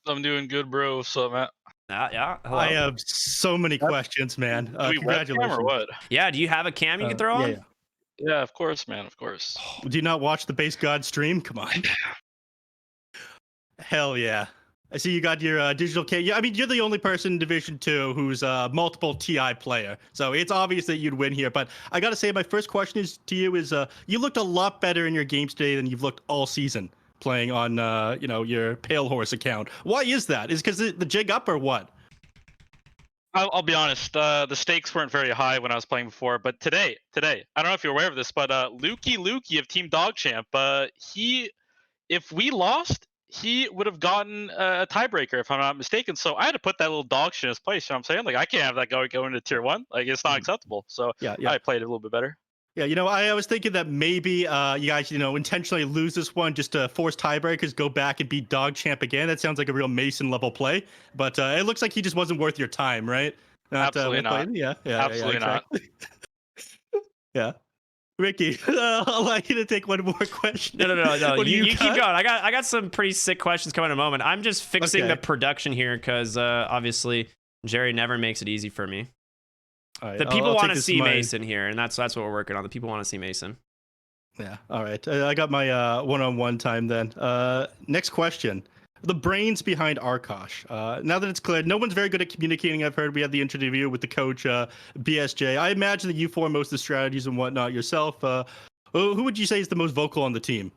I'm doing good, bro. What's up, Matt? Yeah. Hello. I have so many questions, man. Do we webcam Congratulations. or what? Yeah, do you have a cam you can throw on? Yeah. Yeah, of course, man. Of course. Do you not watch the Base God stream? Come on. Hell yeah. I see you got your digital K. Yeah, I mean, you're the only person in Division 2 who's a multiple TI player. So it's obvious that you'd win here. But I got to say, my first question is to you is you looked a lot better in your games today than you've looked all season playing on, your Pale Horse account. Why is that? Is because the jig up or what? I'll be honest. The stakes weren't very high when I was playing before, but today, I don't know if you're aware of this, but Lukey of Team Dogchamp, if we lost, he would have gotten a tiebreaker if I'm not mistaken. So I had to put that little dog shit in his place. You know what I'm saying? Like I can't have that guy go into tier 1. Like it's not acceptable. So Yeah. I played it a little bit better. Yeah, I was thinking that maybe you guys, intentionally lose this one just to force tiebreakers, go back and beat Dogchamp again. That sounds like a real Mason level play, but it looks like he just wasn't worth your time, right? Absolutely not. Yeah, Absolutely not. Yeah. Ricky, I'll allow you to take one more question. No. What do you keep got? going. I got some pretty sick questions coming in a moment. I'm just fixing the production here because obviously Jerry never makes it easy for me. Right, The people I'll want take to this see to my- Mason here, and that's what we're working on. The people want to see Mason. Yeah. All right. I got my one-on-one time then. Next question. The brains behind Arkosh. Now that it's clear, no one's very good at communicating. I've heard we had the interview with the coach, BSJ. I imagine that you form most of the strategies and whatnot yourself. Who would you say is the most vocal on the team?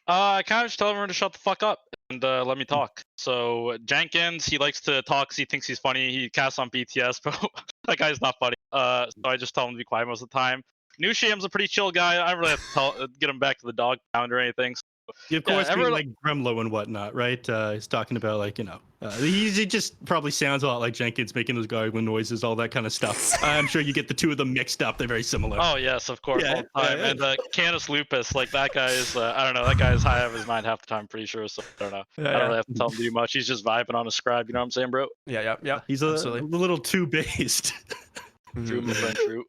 I kind of just tell everyone to shut the fuck up and let me talk. So Jenkins, he likes to talk 'cause he thinks he's funny. He casts on BTS, but that guy's not funny. So I just tell him to be quiet most of the time. Nusham's a pretty chill guy. I don't really have to get him back to the dog pound or anything. So, You, of course, mean everyone- like Gremlo and whatnot, right? He's talking about he just probably sounds a lot like Jenkins making those gargling noises, all that kind of stuff. I'm sure you get the two of them mixed up. They're very similar. Oh yes, of course, Yeah, all the time. yeah. And Canis Lupus, like that guy is, I don't know, that guy is high out of his mind half the time, pretty sure. So I don't know. I don't really have to tell him to do much. He's just vibing on a scribe. You know what I'm saying, bro? Yeah. He's a little too based. True, my friend. True.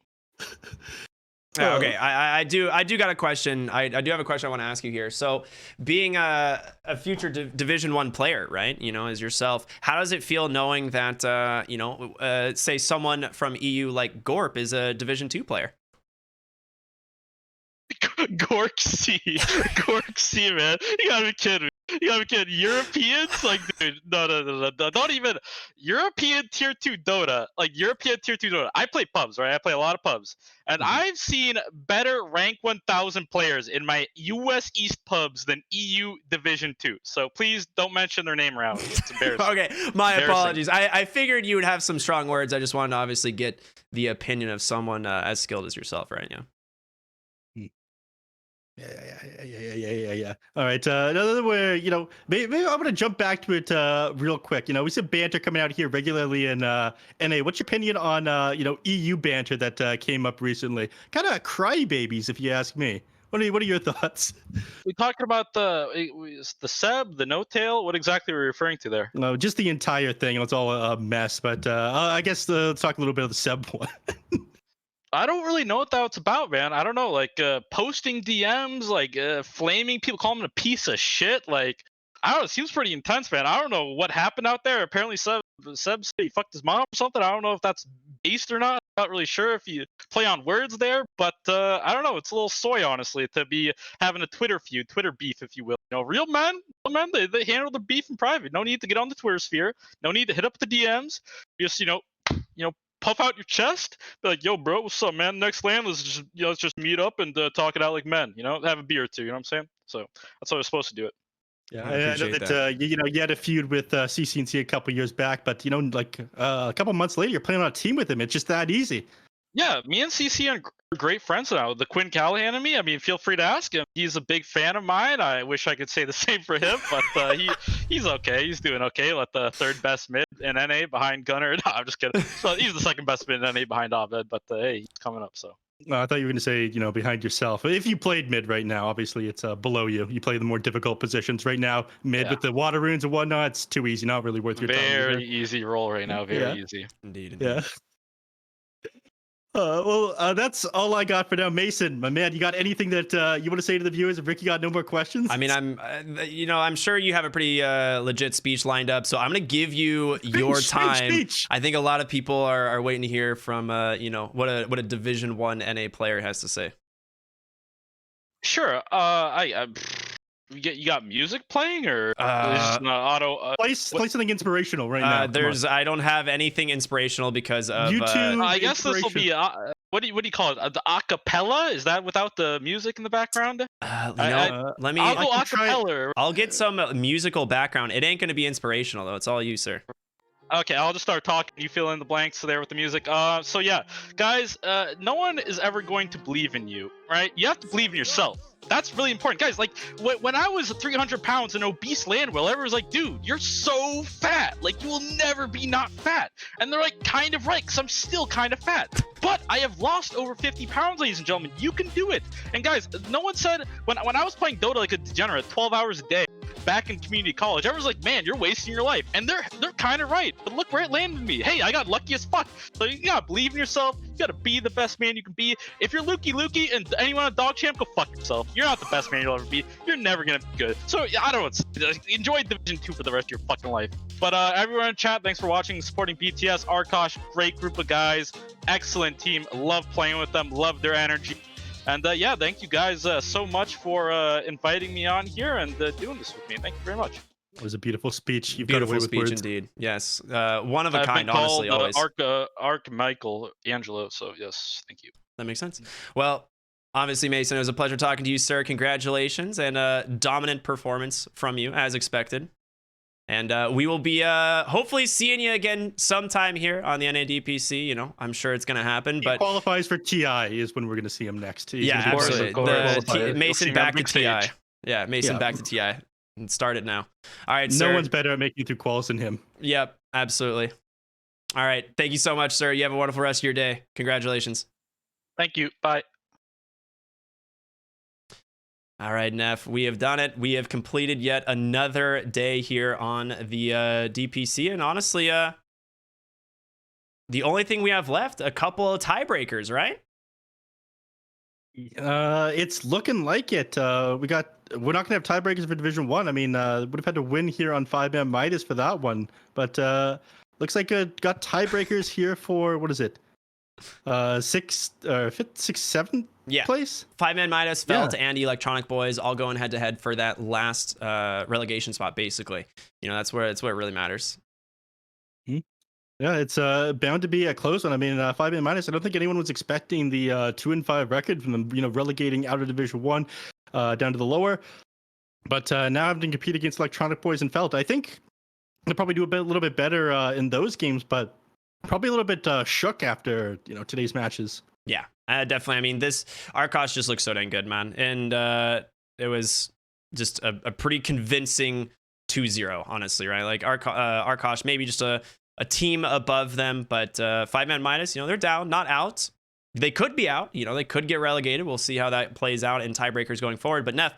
Okay, I do got a question. I do have a question I want to ask you here. So, being a future Division 1 player, right? As yourself, how does it feel knowing that say someone from EU like Gorp is a Division 2 player? Gork C, man. You gotta be kidding me. Europeans, like, dude, no. Don't even. European tier 2 Dota. Like, European tier 2 Dota. I play pubs, right? I play a lot of pubs. And I've seen better rank 1000 players in my US East pubs than EU Division 2. So please don't mention their name around. It's embarrassing. Okay, my apologies. I figured you would have some strong words. I just wanted to obviously get the opinion of someone as skilled as yourself right now. Yeah. All right. Another way, maybe I'm gonna jump back to it real quick. We see banter coming out here regularly in NA. What's your opinion on EU banter that came up recently? Kind of crybabies, if you ask me. What are your thoughts? We talking about the Seb, the no tail. What exactly are we referring to there? No, just the entire thing. It's all a mess. But I guess let's talk a little bit of the Seb one. I don't really know what that's about, man. I don't know, like posting DMs, like flaming people, calling him a piece of shit. Like, I don't know, it seems pretty intense, man. I don't know what happened out there. Apparently, Seb said he fucked his mom or something. I don't know if that's based or not. I'm not really sure if you play on words there, but I don't know. It's a little soy, honestly, to be having a Twitter feud, Twitter beef, if you will. Real men, they handle the beef in private. No need to get on the Twitter sphere. No need to hit up the DMs. Just puff out your chest, be like, "Yo, bro, what's up, man? Next land, let's just meet up and talk it out like men. Have a beer or two. You know what I'm saying?" So that's how we're supposed to do it. Yeah, I know that you had a feud with CCNC a couple years back, but like a couple months later, you're playing on a team with him. It's just that easy. Yeah, me and CC are great friends now. The Quinn Callahan and me. I mean, feel free to ask him. He's a big fan of mine. I wish I could say the same for him, but he's okay. He's doing okay. Let the third best mid in NA behind Gunner. No, I'm just kidding. So he's the second best mid in NA behind Abed, but hey, he's coming up. So. I thought you were going to say, behind yourself. If you played mid right now, obviously it's below you. You play the more difficult positions right now. Mid with the water runes and whatnot, it's too easy. Not really worth your time. Very easy roll right now. Very easy. Indeed. Yeah. That's all I got for now. Mason, my man, you got anything that you want to say to the viewers? If Ricky got no more questions? I mean, I'm sure you have a pretty legit speech lined up, so I'm gonna give you your time. Speech. I think a lot of people are waiting to hear from what a Division 1 NA player has to say. Sure. You got music playing or auto? Play something inspirational right now. I don't have anything inspirational because of YouTube. I guess this will be what do you call it? The acapella? Is that without the music in the background? Let me. I'll go acapella. I'll get some musical background. It ain't gonna be inspirational though. It's all you, sir. Okay, I'll just start talking. You fill in the blanks there with the music. So yeah, guys, no one is ever going to believe in you, right? You have to believe in yourself. That's really important, guys. Like when I was 300 pounds and obese Landwell, everyone was like, "Dude, you're so fat. Like you will never be not fat." And they're like, kind of right, because I'm still kind of fat. But I have lost over 50 pounds, ladies and gentlemen. You can do it. And guys, no one said when I was playing Dota like a degenerate, 12 hours a day. Back in community college, everyone's like, "Man, you're wasting your life," and they're kind of right. But look where it landed me. Hey, I got lucky as fuck. So you gotta believe in yourself. You gotta be the best man you can be. If you're Lukey and anyone on Dog Champ, go fuck yourself. You're not the best man you'll ever be. You're never gonna be good. So I don't know. Enjoy Division 2 for the rest of your fucking life. But everyone in chat, thanks for watching, supporting BTS, Arkosh, great group of guys, excellent team. Love playing with them. Love their energy. And yeah, thank you guys so much for inviting me on here and doing this with me. Thank you very much. It was a beautiful speech. You've Beautiful got away with speech words. Indeed. Yes. One of a I've kind, been called, honestly, always. Ark Michael Angelo, so yes, thank you. That makes sense. Well, obviously, Mason, it was a pleasure talking to you, sir. Congratulations and a dominant performance from you, as expected. And we will be hopefully seeing you again sometime here on the NADPC. You know, I'm sure it's going to happen. But he qualifies for TI is when we're going to see him next. He's yeah, absolutely. Mason back to TI. Yeah, Mason back to TI. And start it now. All right, sir. No one's better at making it through quals than him. Yep, absolutely. All right. Thank you so much, sir. You have a wonderful rest of your day. Congratulations. Thank you. Bye. All right, Neph, we have done it. We have completed yet another day here on the DPC. And honestly, the only thing we have left, a couple of tiebreakers, right? It's looking like it. We're not gonna have tiebreakers for Division 1. I mean, would have had to win here on 5ManMidas for that one. But looks like got tiebreakers here for, what is it? 6th, 5th, 6th, 7th place. 5ManMidas, Felt, and Electronic Boys all going head to head for that last relegation spot. Basically, you know, that's where it really matters. Yeah, it's bound to be a close one. I mean, 5ManMidas, I don't think anyone was expecting the 2-5 record from them, relegating out of Division 1 down to the lower. But now having to compete against Electronic Boys and Felt, I think they'll probably do a little bit better in those games, but probably a little bit shook after today's matches. Yeah, definitely. I mean, this Arkosh just looks so dang good, man, and it was just a pretty convincing 2-0, honestly, right? Like Arkosh, maybe just a team above them, but 5ManMidas, they're down, not out. They could be out, they could get relegated. We'll see how that plays out in tiebreakers going forward. But Neph,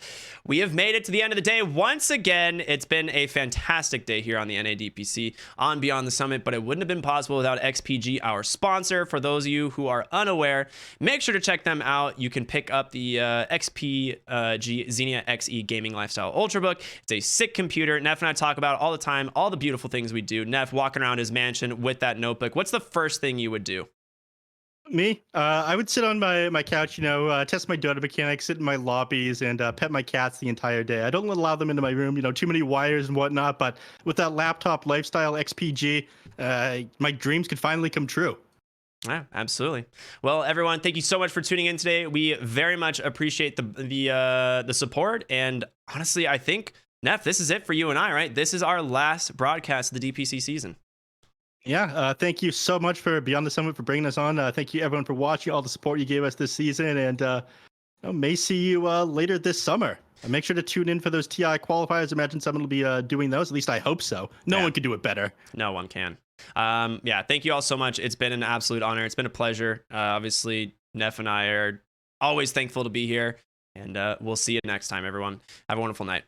we have made it to the end of the day. Once again, it's been a fantastic day here on the NADPC on Beyond the Summit, but it wouldn't have been possible without XPG, our sponsor. For those of you who are unaware, make sure to check them out. You can pick up the XPG Xenia XE Gaming Lifestyle Ultrabook. It's a sick computer. Neph and I talk about all the time, all the beautiful things we do. Neph walking around his mansion with that notebook. What's the first thing you would do? Me? I would sit on my couch, test my Dota mechanics, sit in my lobbies, and pet my cats the entire day. I don't allow them into my room, too many wires and whatnot, but with that laptop lifestyle XPG, my dreams could finally come true. Yeah, absolutely. Well, everyone, thank you so much for tuning in today. We very much appreciate the support, and honestly, I think, Neph, this is it for you and I, right? This is our last broadcast of the DPC season. Yeah, thank you so much for Beyond the Summit for bringing us on. Thank you everyone for watching, all the support you gave us this season, and may see you later this summer. Make sure to tune in for those TI qualifiers. Imagine someone will be doing those. At least I hope so. No one can do it better. No one can. Yeah, thank you all so much. It's been an absolute honor. It's been a pleasure. Obviously, Neph and I are always thankful to be here, and we'll see you next time, everyone. Have a wonderful night.